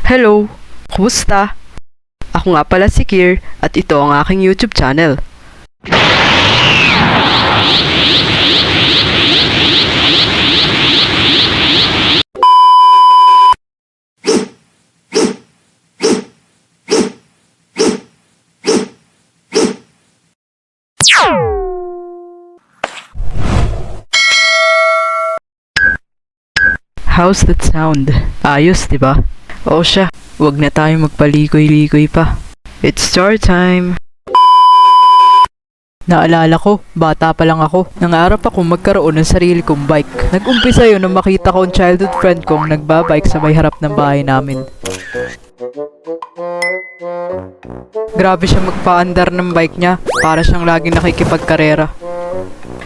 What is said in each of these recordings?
Hello! Kumusta? Ako nga pala si Kier at ito ang aking YouTube channel. How's that sound? Ayos, di ba? Oo siya, wag na tayo magpaligoy-ligoy pa. It's story time! Naalala ko, bata pa lang ako. Nangarap ako magkaroon ng sarili kong bike. Nag-umpisa yun nang makita ko ang childhood friend kong nagbabike sa may harap ng bahay namin. Grabe siya magpaandar ng bike niya, para siyang laging nakikipagkarera.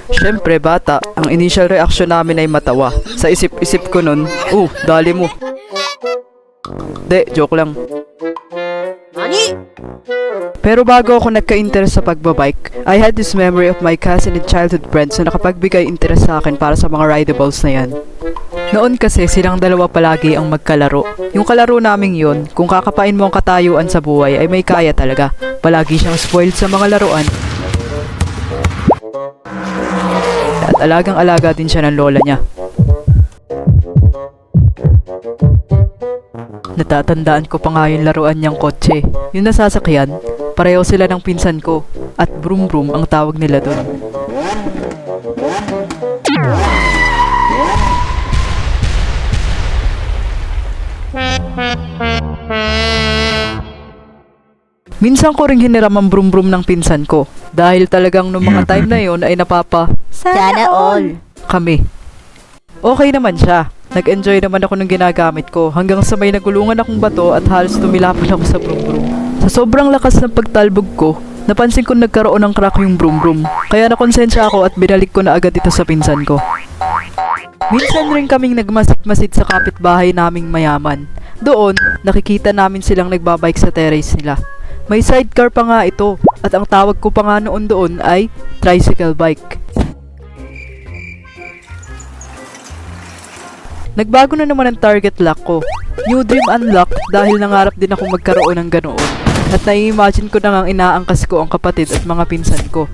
Syempre bata, ang initial reaction namin ay matawa. Sa isip-isip ko nun, dali mo. Joke lang. Nani? Pero bago ako nagka-interest sa pagbabike, I had this memory of my cousin and childhood friends na nakapagbigay interest sa akin para sa mga rideables na yan. Noon kasi silang dalawa palagi ang magkalaro. Yung kalaro naming yon, kung kakapain mo ang katayuan sa buhay ay may kaya talaga. Palagi siyang spoiled sa mga laruan. At alagang-alaga din siya ng lola niya. Natatandaan ko pa nga yung laruan niyang kotse. Yung nasasakyan, pareho sila ng pinsan ko. At Broom Broom ang tawag nila dun. Minsan ko ring hiniram ang Broom Broom ng pinsan ko. Dahil talagang noong mga time na yon ay Sana all. kami. Okay naman siya. Nag-enjoy naman ako ng ginagamit ko hanggang sa may nagulungan akong bato at halos tumilapan ako sa Broom Broom. Sa sobrang lakas ng pagtalbog ko, napansin ko nagkaroon ng crack yung Broom Broom. Kaya nakonsensya ako at binalik ko na agad ito sa pinsan ko. Minsan rin kaming nagmasid-masid sa kapitbahay naming mayaman. Doon, nakikita namin silang nagbabike sa terrace nila. May sidecar pa nga ito at ang tawag ko pa nga noon doon ay tricycle bike. Nagbago na naman ang target lock ko. New dream unlocked dahil nangarap din ako magkaroon ng ganoon. At nai-imagine ko na ngang inaangkas ko ang kapatid at mga pinsan ko.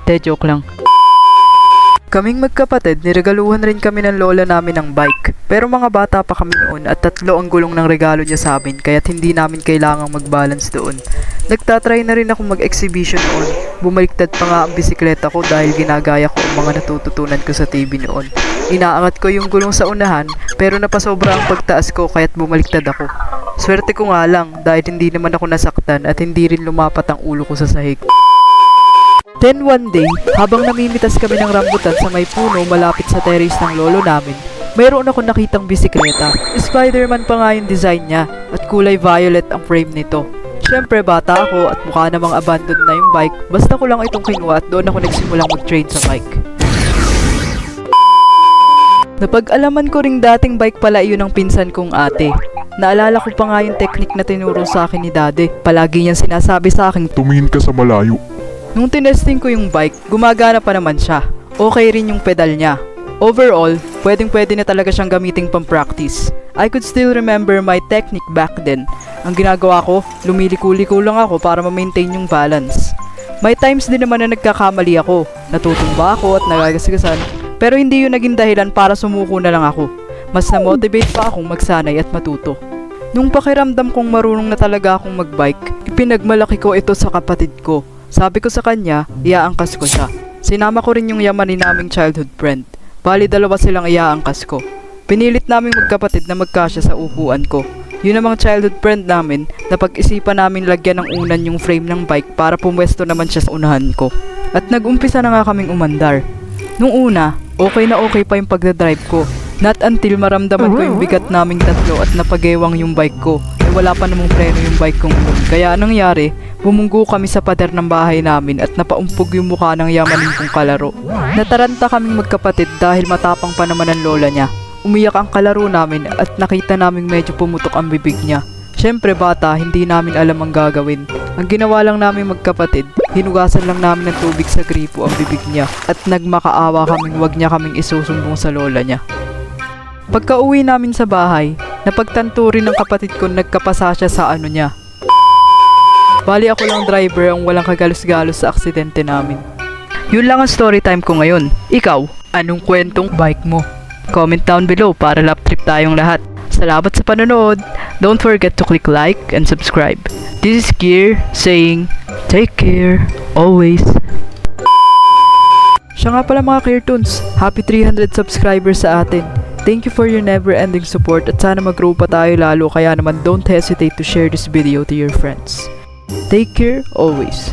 Joke lang. Kaming magkapatid, niregaluhan rin kami ng lola namin ng bike. Pero mga bata pa kami noon at 3 ang gulong ng regalo niya sa amin kaya't hindi namin kailangang mag-balance doon. Nagtatry na rin ako mag-exhibition noon. Bumaliktad pa nga ang bisikleta ko dahil ginagaya ko ang mga natututunan ko sa TV noon. Inaangat ko yung gulong sa unahan pero napasobra ang pagtaas ko kaya't bumaliktad ako. Swerte ko nga lang dahil hindi naman ako nasaktan at hindi rin lumapat ang ulo ko sa sahig. Then one day, habang namimitas kami ng rambutan sa may puno malapit sa terrace ng lolo namin, mayroon ako nakitang bisikleta. Spider-Man pa nga yung design niya at kulay violet ang frame nito. Siyempre bata ako at mukha namang abandoned na yung bike, basta ko lang itong kinuha at doon ako nagsimulang mag-train sa bike. Napag-alaman ko ring dating bike pala yun ng pinsan kong ate. Naalala ko pa nga yung technique na tinuro sa akin ni daddy. Palagi niyang sinasabi sa akin, tumingin ka sa malayo. nung tinesting ko yung bike, gumagana pa naman siya. Okay rin yung pedal niya. Overall, pwedeng-pwede na talaga siyang gamiting pang-practice. I could still remember my technique back then. Ang ginagawa ko, lumiliko-liko lang ako para ma-maintain yung balance. May times din naman na nagkakamali ako. Natutumba ako at nagagasgasan, pero hindi yun naging dahilan para sumuko na lang ako. Mas na-motivate pa akong magsanay at matuto. Nung pakiramdam kong marunong na talaga akong magbike, ipinagmalaki ko ito sa kapatid ko. Sabi ko sa kanya, iaangkas ko siya. Sinama ko rin yung yamanin naming childhood friend. Bali 2 silang iaangkas ko. Pinilit naming magkapatid na magkasya sa upuan ko. Yun namang childhood friend namin, napag-isipan namin lagyan ng unan yung frame ng bike para pumwesto naman siya sa unahan ko. At nag-umpisa na nga kaming umandar. Nung una, okay na okay pa yung pagdadrive ko. Not until maramdaman ko yung bigat naming 3 at napagewang yung bike ko. Wala pa namang preno yung bike kong yun. Kaya anong nangyari, bumunggo kami sa pader ng bahay namin at napaumpog yung mukha ng yamanin kong kalaro. Nataranta kaming magkapatid dahil matapang pa naman ang lola niya. Umiyak ang kalaro namin at nakita naming medyo pumutok ang bibig niya. Siyempre bata, hindi namin alam ang gagawin. Ang ginawa lang namin magkapatid, hinugasan lang namin ng tubig sa gripo ang bibig niya at nagmakaawa kaming wag niya kaming isusumbong sa lola niya. Pagka uwi namin sa bahay, napagtanto rin ng kapatid ko nagkapasa siya sa ano niya. Bali ako lang driver ang walang kagalos-galos sa aksidente namin. Yun lang ang story time ko ngayon. Ikaw, anong kwentong bike mo? Comment down below para lap trip tayong lahat. Salamat sa panonood. Don't forget to click like and subscribe. This is Gear saying, take care, always. Siya nga pala mga Cartoons, happy 300 subscribers sa atin. Thank you for your never-ending support at sana mag-grow pa tayo lalo, kaya naman don't hesitate to share this video to your friends. Take care, always.